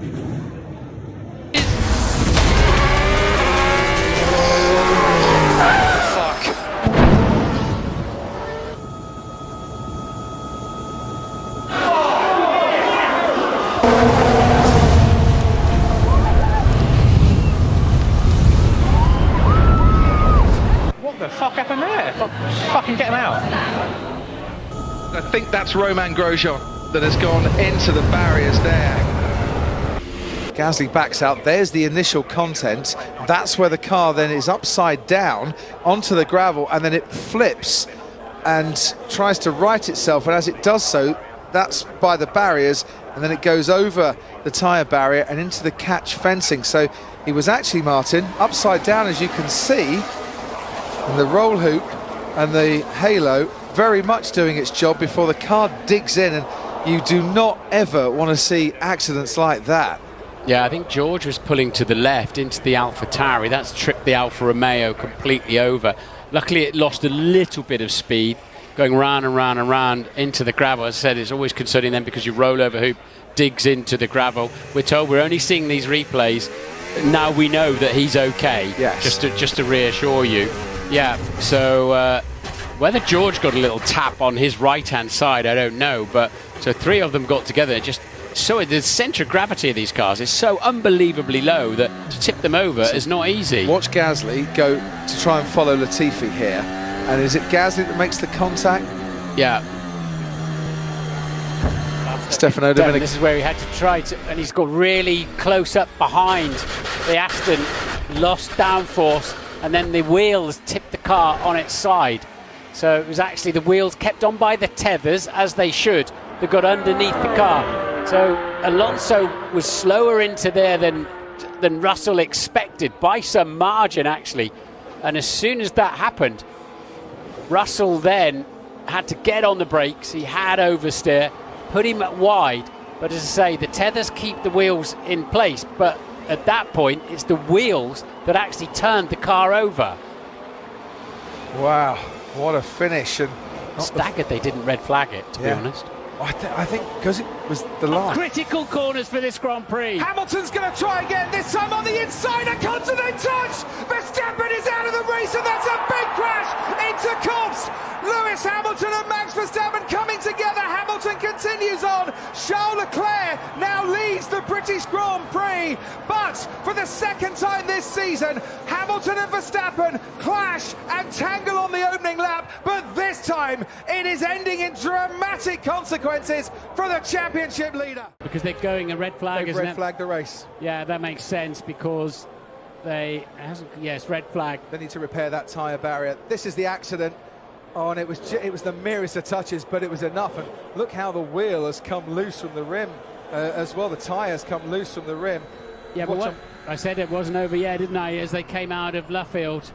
What the fuck happened there? Fucking get him out. I think that's Romain Grosjean that has gone into the barriers there. Gasly backs out. There's the initial content. That's where the car then is upside down onto the gravel, and then it flips and tries to right itself, and as it does so, that's by the barriers, and then it goes over the tyre barrier and into the catch fencing. So he was actually, Martin, upside down, as you can see, and the roll hoop and the halo very much doing its job before the car digs in, and you do not ever want to see accidents like that. Yeah, I think George was pulling to the left into the AlphaTauri. That's tripped the Alfa Romeo completely over. Luckily, it lost a little bit of speed, going round and round and round into the gravel. As I said, it's always concerning them because your rollover hoop digs into the gravel. We're told we're only seeing these replays. Now we know that he's okay. Yes. Just to reassure you. Yeah, so whether George got a little tap on his right-hand side, I don't know. But so three of them got together. So the centre of gravity of these cars is so unbelievably low that to tip them over is not easy. Watch Gasly go to try and follow Latifi here. And is it Gasly that makes the contact? Yeah. Stefano Domenicali. This is where he had to try to, and he's got really close up behind the Aston, lost downforce, and then the wheels tipped the car on its side. So it was actually the wheels kept on by the tethers, as they should, that got underneath the car. So Alonso was slower into there than Russell expected, by some margin actually. And as soon as that happened, Russell then had to get on the brakes. He had oversteer, put him at wide. But as I say, the tethers keep the wheels in place. But at that point, it's the wheels that actually turned the car over. Wow, what a finish. And staggered they didn't red flag it, to be honest. I think because it was the line. Critical corners for this Grand Prix. Hamilton's going to try again, this time on the inside, a continent touch! Verstappen is out of the race, and that's a big crash into Copse! Lewis Hamilton and Max Verstappen coming together. Hamilton continues on. Charles Leclerc now leads the British Grand Prix, but for the second time this season, Hamilton and Verstappen clash and tangle on the opening lap, but this time it is ending in dramatic consequences for the championship leader. Because they're going a red flag, They've isn't red flagged the race. Yeah, that makes sense because yes, red flag. They need to repair that tyre barrier. This is the accident. Oh, and it was the merest of touches, but it was enough. And look how the wheel has come loose from the rim as well. The tyre's come loose from the rim. Yeah, but I said it wasn't over yet, didn't I, as they came out of Luffield.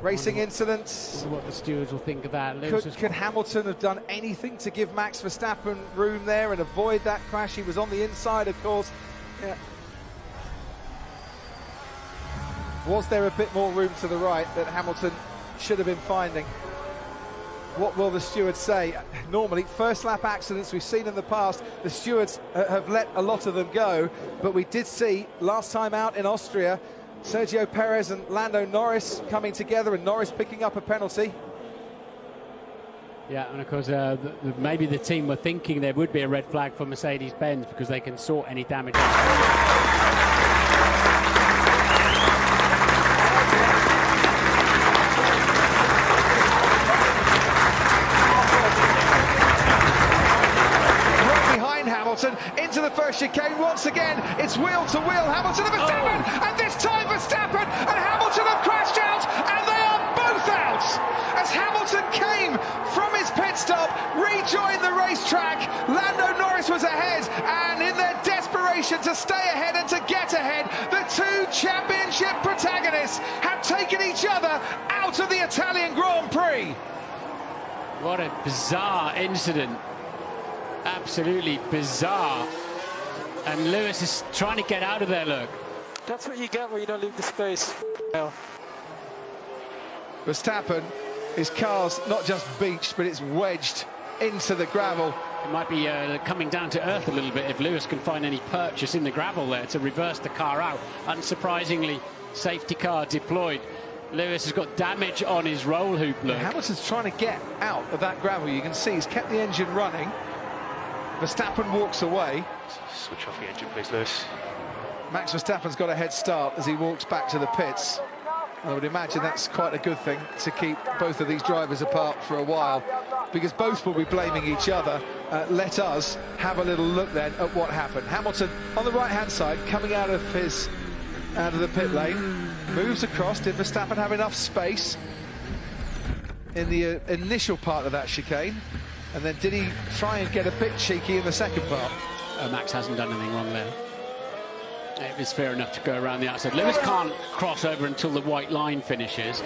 Racing incidents. What the stewards will think of that. Could Hamilton have done anything to give Max Verstappen room there and avoid that crash? He was on the inside, of course. Yeah. Was there a bit more room to the right that Hamilton should have been finding? What will the stewards say? Normally, first lap accidents we've seen in the past, the stewards have let a lot of them go, but we did see last time out in Austria, Sergio Perez and Lando Norris coming together, and Norris picking up a penalty. Yeah, and of course, maybe the team were thinking there would be a red flag for Mercedes-Benz because they can sort any damage. Into the first chicane once again. It's wheel to wheel. Hamilton and Verstappen, and this time Verstappen and Hamilton have crashed out, and they are both out as Hamilton came from his pit stop, rejoined the racetrack. Lando Norris was ahead, and in their desperation to stay ahead and to get ahead, the two championship protagonists have taken each other out of the Italian Grand Prix. What a bizarre incident. Absolutely bizarre. And Lewis is trying to get out of there, look. That's what you get when you don't leave the space. Verstappen, his car's not just beached, but it's wedged into the gravel. It might be coming down to earth a little bit if Lewis can find any purchase in the gravel there to reverse the car out. Unsurprisingly, safety car deployed. Lewis has got damage on his roll hoop, look. Hamilton's trying to get out of that gravel. You can see he's kept the engine running. Verstappen walks away. Switch off the engine, please, Lewis. Max Verstappen's got a head start as he walks back to the pits. I would imagine that's quite a good thing to keep both of these drivers apart for a while, because both will be blaming each other. Let us have a little look then at what happened. Hamilton on the right-hand side, coming out of the pit lane, moves across. Did Verstappen have enough space in the initial part of that chicane? And then did he try and get a bit cheeky in the second part? Max hasn't done anything wrong there. It was fair enough to go around the outside. Lewis can't cross over until the white line finishes.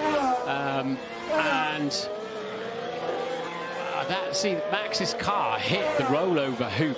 Max's car hit the rollover hoop